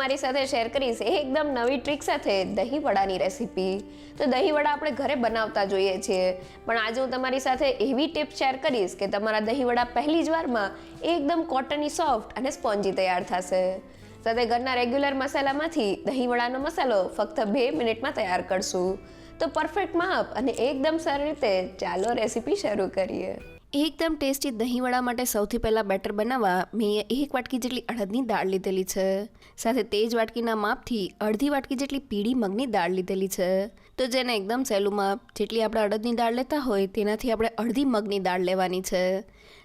તમારી સાથે શેર કરીશ એકદમ નવી ટ્રીક સાથે દહીં વડાની રેસીપી. તો દહીં વડા આપણે ઘરે બનાવતા જોઈએ છીએ, પણ આજે હું તમારી સાથે એવી ટિપ શેર કરીશ કે તમારા દહીં વડા પહેલી જ વારમાં એકદમ કોટની સોફ્ટ અને સ્પોન્જી તૈયાર થશે. સાથે ઘરના રેગ્યુલર મસાલામાંથી દહીં વડાનો મસાલો ફક્ત 2 મિનિટમાં તૈયાર કરશું. તો પરફેક્ટ માપ અને એકદમ સારી રીતે ચાલો રેસીપી શરૂ કરીએ. એકદમ ટેસ્ટી દહીં વડા માટે સૌથી પહેલાં બેટર બનાવવા મેં 1 વાટકી જેટલી અડદની દાળ લીધેલી છે. સાથે તે જ વાટકીના માપથી અડધી વાટકી જેટલી પીળી મગની દાળ લીધેલી છે. તો જેને એકદમ સહેલું માપ જેટલી આપણે અડદની દાળ લેતા હોય તેનાથી આપણે અડધી મગની દાળ લેવાની છે.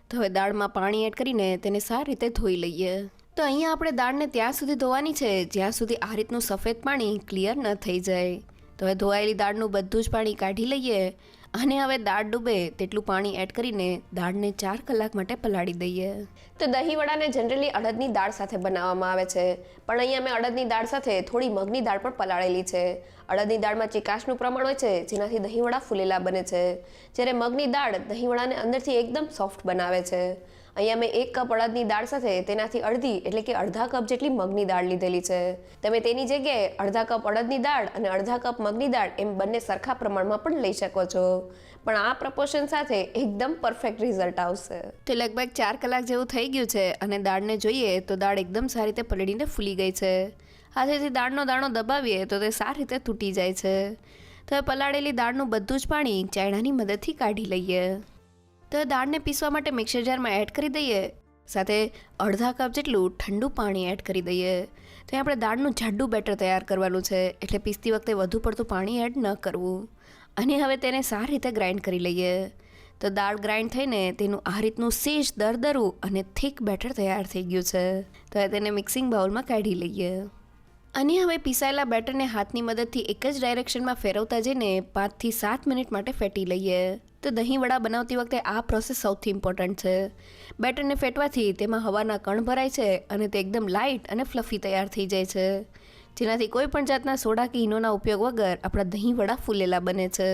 તો હવે દાળમાં પાણી એડ કરીને તેને સારી રીતે ધોઈ લઈએ. તો અહીંયા આપણે દાળને ત્યાં સુધી ધોવાની છે જ્યાં સુધી આ રીતનું સફેદ પાણી ક્લિયર ન થઈ જાય. તો હવે ધોવાયેલી દાળનું બધું જ પાણી કાઢી લઈએ અને હવે દાળ ડૂબે તેટલું પાણી એડ કરીને દાળને 4 કલાક માટે પલાળી દઈએ. તો દહીં વડાને જનરલી અડદની દાળ સાથે બનાવવામાં આવે છે, પણ અહીંયા મેં અડદની દાળ સાથે થોડી મગની દાળ પણ પલાળેલી છે. અડદની દાળમાં ચીકાશનું પ્રમાણ હોય છે જેનાથી દહીં વડા ફૂલેલા બને છે, જ્યારે મગની દાળ દહીં વડાને અંદરથી એકદમ સોફ્ટ બનાવે છે. અહીંયા મેં 1 કપ અડદની દાળ સાથે તેનાથી અડધી એટલે કે અડધા કપ જેટલી મગની દાળ લીધેલી છે. તમે તેની જગ્યાએ અડધા કપ અડદની દાળ અને અડધા કપ મગની દાળ એમ બંને સરખા પ્રમાણમાં પણ લઈ શકો છો, પણ આ પ્રપોર્શન સાથે એકદમ પરફેક્ટ રિઝલ્ટ આવશે. તો લગભગ 4 કલાક જેવું થઈ ગયું છે અને દાળને જોઈએ તો દાળ એકદમ સારી રીતે પલળીને ફૂલી ગઈ છે. હાથેથી દાળનો દાણો દબાવીએ તો તે સારી રીતે તૂટી જાય છે. તો પલાળેલી દાળનું બધું જ પાણી ચાયણાની મદદથી કાઢી લઈએ. તો દાળને પીસવા માટે મિક્સર જારમાં એડ કરી દઈએ. સાથે અડધા કપ જેટલું ઠંડુ પાણી એડ કરી દઈએ. તો આપણે દાળનું જાડું બેટર તૈયાર કરવાનું છે, એટલે પીસતી વખતે વધુ પડતું પાણી એડ ન કરવું. અને હવે તેને સારી રીતે ગ્રાઇન્ડ કરી લઈએ. તો દાળ ગ્રાઇન્ડ થઈને તેનું આ રીતનું સેજ દરદરું અને થીક બેટર તૈયાર થઈ ગયું છે. તો હવે તેને મિક્સિંગ બાઉલમાં કાઢી લઈએ. અને હવે પીસાયેલા બેટરને હાથની મદદથી એક જ ડાયરેક્શનમાં ફેરવતા જઈને 5 થી 7 મિનિટ માટે ફેટી લઈએ. તો દહીં વડા બનાવતી વખતે આ પ્રોસેસ સૌથી ઇમ્પોર્ટન્ટ છે. બેટરને ફેટવાથી તેમાં હવાના કણ ભરાય છે અને તે એકદમ લાઇટ અને ફ્લફી તૈયાર થઈ જાય છે, જેનાથી કોઈ પણ જાતના સોડા કે ઈનોના ઉપયોગ વગર આપણા દહીં વડા ફૂલેલા બને છે.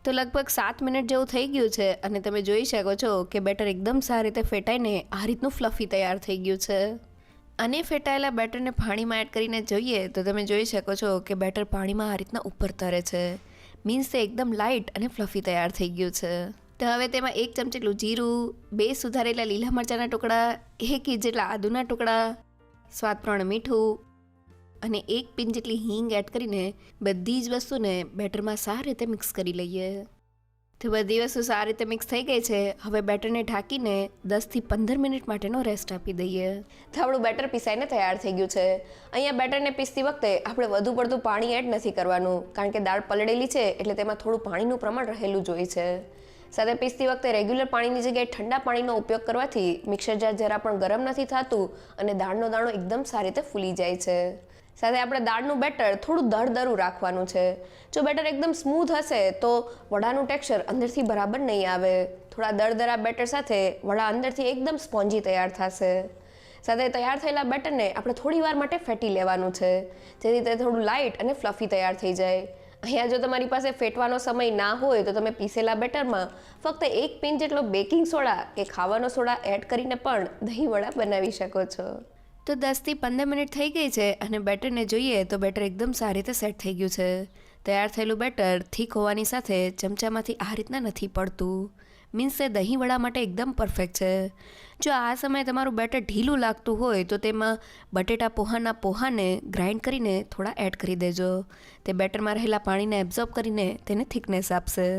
તો લગભગ 7 મિનિટ જેવું થઈ ગયું છે અને તમે જોઈ શકો છો કે બેટર એકદમ સારી રીતે ફેટાઈને આ રીતનું ફ્લફી તૈયાર થઈ ગયું છે. અને ફેટાયેલા બેટરને પાણીમાં એડ કરીને જોઈએ તો તમે જોઈ શકો છો કે બેટર પાણીમાં આ રીતના ઉપર તરે છે, મીન્સ તે એકદમ લાઇટ અને ફ્લફી તૈયાર થઈ ગયું છે. તો હવે તેમાં 1 ચમચી જેટલું જીરું, 2 સુધારેલા લીલા મરચાંના ટુકડા, 1 ઇંચ જેટલા આદુના ટુકડા, સ્વાદ પ્રમાણે મીઠું અને 1 પિંચ જેટલી હિંગ એડ કરીને બધી જ વસ્તુને બેટરમાં સારી રીતે મિક્સ કરી લઈએ. તો બધી વસ્તુ સારી રીતે મિક્સ થઈ ગઈ છે. હવે બેટરને ઢાંકીને 10 થી 15 મિનિટ માટેનો રેસ્ટ આપી દઈએ. તો આપણું બેટર પીસાઈને તૈયાર થઈ ગયું છે. અહીંયા બેટરને પીસતી વખતે આપણે વધુ પડતું પાણી એડ નથી કરવાનું, કારણ કે દાળ પલળેલી છે એટલે તેમાં થોડું પાણીનું પ્રમાણ રહેલું જ હોય છે. સાથે પીસતી વખતે રેગ્યુલર પાણીની જગ્યાએ ઠંડા પાણીનો ઉપયોગ કરવાથી મિક્સર જાર જરા પણ ગરમ નથી થતું અને દાળનો દાણો એકદમ સારી રીતે ફૂલી જાય છે. સાથે આપણે દાળનું બેટર થોડું દળદરું રાખવાનું છે. જો બેટર એકદમ સ્મૂથ હશે તો વડાનું ટેક્સચર અંદરથી બરાબર નહીં આવે. થોડા દળદરા બેટર સાથે વડા અંદરથી એકદમ સ્પોન્જી તૈયાર થશે. સાથે તૈયાર થયેલા બેટરને આપણે થોડી વાર માટે ફેટી લેવાનું છે, જેથી તે થોડું લાઇટ અને ફ્લફી તૈયાર થઈ જાય. અહીંયા જો તમારી પાસે ફેટવાનો સમય ના હોય તો તમે પીસેલા બેટરમાં ફક્ત 1 પિંચ જેટલો બેકિંગ સોડા કે ખાવાનો સોડા એડ કરીને પણ દહીં વડા બનાવી શકો છો. તો 10 થી 15 મિનિટ થઈ ગઈ છે અને બેટરને જોઈએ તો બેટર એકદમ સારી રીતે સેટ થઈ ગયું છે. તૈયાર થયેલું બેટર થીક હોવાની સાથે ચમચામાંથી આ રીતના નથી પડતું, મીન્સ તે દહીં વડા માટે એકદમ પરફેક્ટ છે. જો આ સમયે તમારું બેટર ઢીલું લાગતું હોય તો તેમાં બટેટા પોહાને ગ્રાઇન્ડ કરીને થોડા એડ કરી દેજો. તે બેટરમાં રહેલા પાણીને એબ્ઝોર્બ કરીને તેને થિકનેસ આપશે.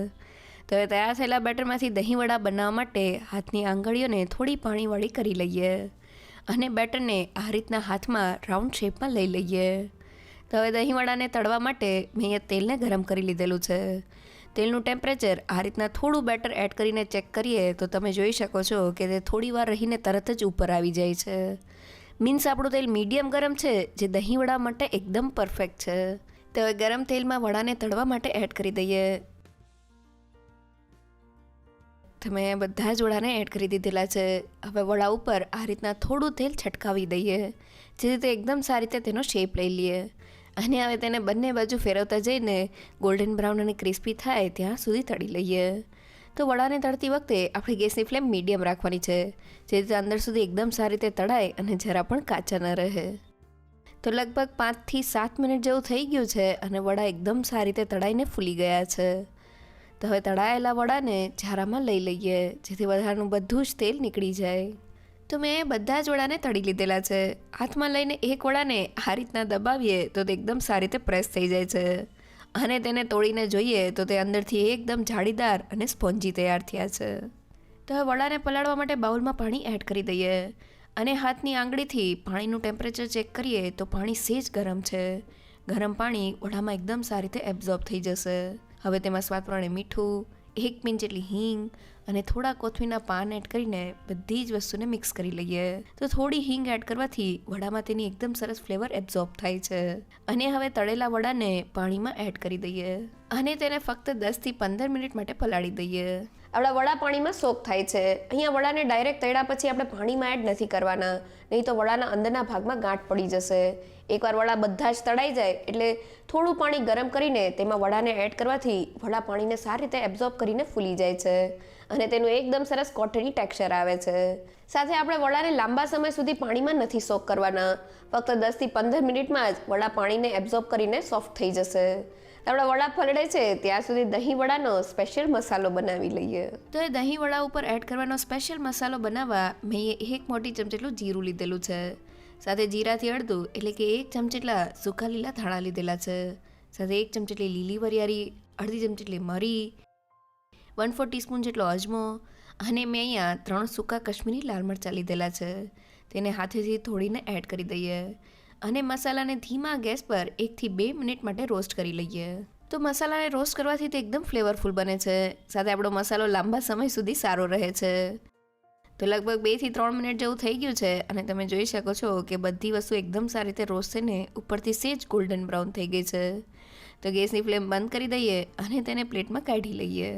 તો હવે તૈયાર થયેલા બેટરમાંથી દહીં વડા બનાવવા માટે હાથની આંગળીઓને થોડી પાણીવાળી કરી લઈએ અને બેટરને આ રીતના હાથમાં રાઉન્ડ શેપમાં લઈ લઈએ. તો હવે દહીં વડાને તળવા માટે મેં અહીંયા તેલને ગરમ કરી લીધેલું છે. તેલનું ટેમ્પરેચર આ રીતના થોડું બેટર એડ કરીને ચેક કરીએ તો તમે જોઈ શકો છો કે તે થોડી વાર રહીને તરત જ ઉપર આવી જાય છે. મીન્સ આપણું તેલ મીડિયમ ગરમ છે, જે દહીં વડા માટે એકદમ પરફેક્ટ છે. તો હવે ગરમ તેલમાં વડાને તળવા માટે એડ કરી દઈએ. તમે બધા જ વડાને એડ કરી દીધેલા છે. હવે વડા ઉપર આ રીતના થોડું તેલ છટકાવી દઈએ, જેથી તે એકદમ સારી રીતે તેનો શેપ લઈ લઈએ. અને હવે તેને બંને બાજુ ફેરવતા જઈને ગોલ્ડન બ્રાઉન અને ક્રિસ્પી થાય ત્યાં સુધી તળી લઈએ. તો વડાને તળતી વખતે આપણે ગેસની ફ્લેમ મીડિયમ રાખવાની છે, જેથી અંદર સુધી એકદમ સારી રીતે તળાય અને જરા પણ કાચા ન રહે. તો લગભગ 5થી 7 મિનિટ જેવું થઈ ગયું છે અને વડા એકદમ સારી રીતે તળાઈને ફૂલી ગયા છે. તો હવે તળાયેલા વડાને ઝારામાં લઈ લઈએ, જેથી વધારાનું બધું જ તેલ નીકળી જાય. તો મેં બધા જ વડાને તળી લીધેલા છે. હાથમાં લઈને એક વડાને આ રીતના દબાવીએ તો તે એકદમ સારી રીતે પ્રેસ થઈ જાય છે, અને તેને તોડીને જોઈએ તો તે અંદરથી એકદમ જાળીદાર અને સ્પોન્જી તૈયાર થયા છે. તો હવે વડાને પલાળવા માટે બાઉલમાં પાણી એડ કરી દઈએ, અને હાથની આંગળીથી પાણીનું ટેમ્પરેચર ચેક કરીએ તો પાણી સેજ ગરમ છે. ગરમ પાણી વડામાં એકદમ સારી રીતે એબ્ઝોર્બ થઈ જશે. હવે તેમાં સ્વાદ પ્રમાણે મીઠું, 1 પિંચ જેટલી હિંગ અને થોડા કોથમીરના પાન એડ કરીને બધી જ વસ્તુને મિક્સ કરી લઈએ. તો થોડી હિંગ એડ કરવાથી વડામાં તેની એકદમ સરસ ફ્લેવર એબ્ઝોર્બ થાય છે. અને હવે તળેલા વડાને પાણીમાં એડ કરી દઈએ અને તેને ફક્ત 10થી 15 મિનિટ માટે પલાળી દઈએ. આપણા વડા પાણીમાં સોક થાય છે. અહીંયા વડાને ડાયરેક્ટ તળ્યા પછી આપણે પાણીમાં એડ નથી કરવાના, નહીં તો વડાના અંદરના ભાગમાં ગાંઠ પડી જશે. એકવાર વડા બધા જ તળાઈ જાય એટલે થોડું પાણી ગરમ કરીને તેમાં વડાને એડ કરવાથી વડા પાણીને સારી રીતે એબ્ઝોર્બ કરીને ફૂલી જાય છે અને તેનું એકદમ સરસ કોટની ટેક્સચર આવે છે. સાથે આપણે વડાને લાંબા સમય સુધી પાણીમાં નથી સોક કરવાના, ફક્ત 10થી 15 મિનિટમાં જ વડા પાણીને એબ્ઝોર્બ કરીને સોફ્ટ થઈ જશે. આપણા વડા પલળે છે ત્યાં સુધી દહીં વડાનો સ્પેશિયલ મસાલો બનાવી લઈએ. તો એ દહીં વડા ઉપર એડ કરવાનો સ્પેશિયલ મસાલો બનાવવા મેં 1 મોટી ચમચી જેટલું જીરું લીધેલું છે. સાથે જીરાથી અડધું એટલે કે 1 ચમચી જેટલા સૂકા લીલા ધાણા લીધેલા છે. સાથે 1 ચમચી જેટલી લીલી વરિયાળી, અડધી ચમચી જેટલી મરી, 1/4 ટીસ્પૂન જેટલો અજમો, અને મેં અહીંયા 3 સૂકા કશ્મીરી લાલ મરચાં લીધેલા છે. તેને હાથેથી થોડીને એડ કરી દઈએ અને મસાલાને ધીમા ગેસ પર 1થી 2 મિનિટ માટે રોસ્ટ કરી લઈએ. તો મસાલાને રોસ્ટ કરવાથી તે એકદમ ફ્લેવરફુલ બને છે. સાથે આપણો મસાલો લાંબા સમય સુધી સારો રહે છે. તો લગભગ 2થી 3 મિનિટ જેવું થઈ ગયું છે અને તમે જોઈ શકો છો કે બધી વસ્તુ એકદમ સારી રીતે રોસ્ટ થઈને ઉપરથી સેજ ગોલ્ડન બ્રાઉન થઈ ગઈ છે. તો ગેસની ફ્લેમ બંધ કરી દઈએ અને તેને પ્લેટમાં કાઢી લઈએ.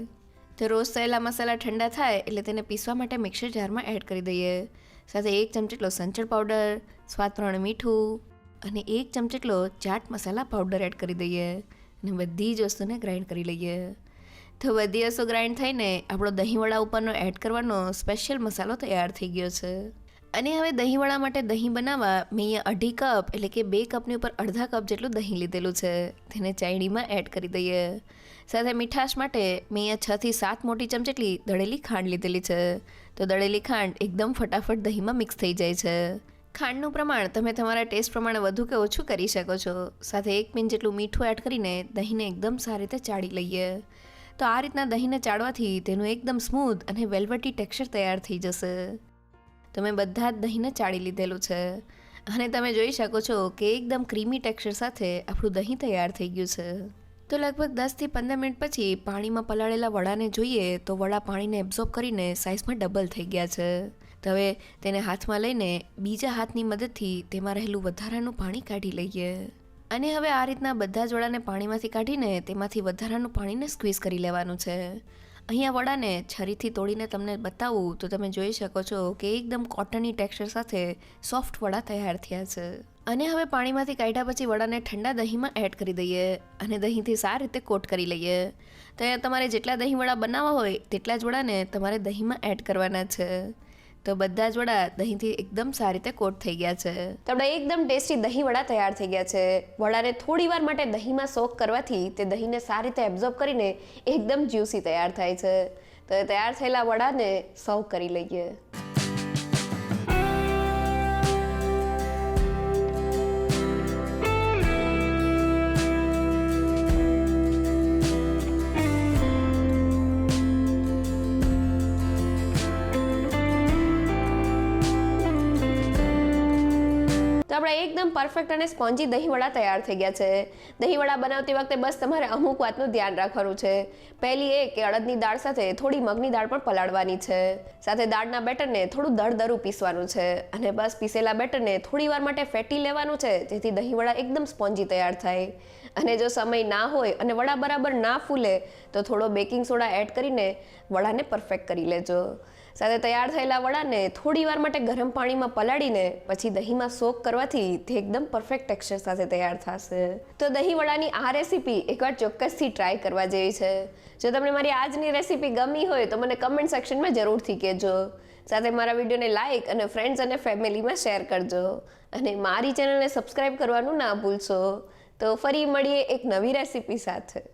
તો રોસ્ટ થયેલા મસાલા ઠંડા થાય એટલે તેને પીસવા માટે મિક્સર જારમાં એડ કરી દઈએ. સાથે 1 ચમચી જેટલો સંચળ પાવડર, સ્વાદ પ્રમાણે મીઠું અને 1 ચમચી જેટલો ચાટ મસાલા પાવડર એડ કરી દઈએ અને બધી જ વસ્તુને ગ્રાઇન્ડ કરી લઈએ. તો બધી વસ્તુ ગ્રાઇન્ડ થઈને આપણો દહીંવડા ઉપરનો એડ કરવાનો સ્પેશિયલ મસાલો તૈયાર થઈ ગયો છે. અને હવે દહીંવડા માટે દહીં બનાવવા મેં અહીંયા 2.5 કપ એટલે કે 2 કપની ઉપર અડધા કપ જેટલું દહીં લીધેલું છે. તેને ચાયણીમાં એડ કરી દઈએ. સાથે મીઠાશ માટે મેં અહીંયા 6થી 7 મોટી ચમચી જેટલી દળેલી ખાંડ લીધેલી છે. તો દળેલી ખાંડ એકદમ ફટાફટ દહીંમાં મિક્સ થઈ જાય છે. ખાંડનું પ્રમાણ તમે તમારા ટેસ્ટ પ્રમાણે વધુ કે ઓછું કરી શકો છો. સાથે 1 પિંચ જેટલું મીઠું એડ કરીને દહીંને એકદમ સારી રીતે ચાળી લઈએ. તો આ રીતના દહીંને ચાળવાથી તેનું એકદમ સ્મૂથ અને વેલ્વેટી ટેક્સચર તૈયાર થઈ જશે. તો મેં બધા જ દહીંને ચાળી લીધેલું છે અને તમે જોઈ શકો છો કે એકદમ ક્રીમી ટેક્સચર સાથે આપણું દહીં તૈયાર થઈ ગયું છે. તો લગભગ 10થી 15 મિનિટ પછી પાણીમાં પલાળેલા વડાને જોઈએ તો વડા પાણીને એબ્ઝોર્બ કરીને સાઇઝમાં ડબલ થઈ ગયા છે. તો હવે તેને હાથમાં લઈને બીજા હાથની મદદથી તેમાં રહેલું વધારાનું પાણી કાઢી લઈએ. અને હવે આ રીતના બધા જ વડાને પાણીમાંથી કાઢીને તેમાંથી વધારાનું પાણીને સ્ક્વીઝ કરી લેવાનું છે. અહીંયા વડાને છરીથી તોડીને તમને બતાવું તો તમે જોઈ શકો છો કે એકદમ કોટનની ટેક્સચર સાથે સોફ્ટ વડા તૈયાર થયા છે. અને હવે પાણીમાંથી કાઢ્યા પછી વડાને ઠંડા દહીંમાં એડ કરી દઈએ અને દહીંથી સારી રીતે કોટ કરી લઈએ. તો અહીંયા તમારે જેટલા દહીં વડા બનાવવા હોય તેટલા જ વડાને તમારે દહીંમાં એડ કરવાના છે. તો બધા જ વડા દહીંથી એકદમ સારી રીતે કોટ થઈ ગયા છે. તો આપણા એકદમ ટેસ્ટી દહીં વડા તૈયાર થઈ ગયા છે. વડાને થોડી વાર માટે દહીંમાં સોક કરવાથી તે દહીંને સારી રીતે એબ્ઝોર્બ કરીને એકદમ જ્યુસી તૈયાર થાય છે. તો એ તૈયાર થયેલા વડાને સર્વ કરી લઈએ. તો આપણે એકદમ પરફેક્ટ અને સ્પોન્જી દહીં વડા તૈયાર થઈ ગયા છે. દહીં વડા બનાવતી વખતે બસ તમારે અમુક વાતનું ધ્યાન રાખવાનું છે. પહેલી એ કે અડદની દાળ સાથે થોડી મગની દાળ પણ પલાળવાની છે. સાથે દાળના બેટરને થોડું દળદરું પીસવાનું છે અને બસ પીસેલા બેટરને થોડી વાર માટે ફેટી લેવાનું છે, જેથી દહીં વડા એકદમ સ્પોન્જી તૈયાર થાય. અને જો સમય ના હોય અને વડા બરાબર ના ફૂલે તો થોડો બેકિંગ સોડા એડ કરીને વડાને પરફેક્ટ કરી લેજો. સાથે તૈયાર થયેલા વડાને થોડી વાર માટે ગરમ પાણીમાં પલાળીને પછી દહીંમાં સોક કરવાથી તે એકદમ પરફેક્ટ ટેક્સચર સાથે તૈયાર થશે. તો દહીં વડાની આ રેસીપી એકવાર ચોક્કસથી ટ્રાય કરવા જેવી છે. જો તમને મારી આજની રેસીપી ગમી હોય તો મને કમેન્ટ સેક્શનમાં જરૂરથી કહેજો. સાથે મારા વિડીયોને લાઇક અને ફ્રેન્ડ્સ અને ફેમિલીમાં શેર કરજો અને મારી ચેનલને સબસ્ક્રાઈબ કરવાનું ના ભૂલશો. તો ફરી મળીએ એક નવી રેસીપી સાથે.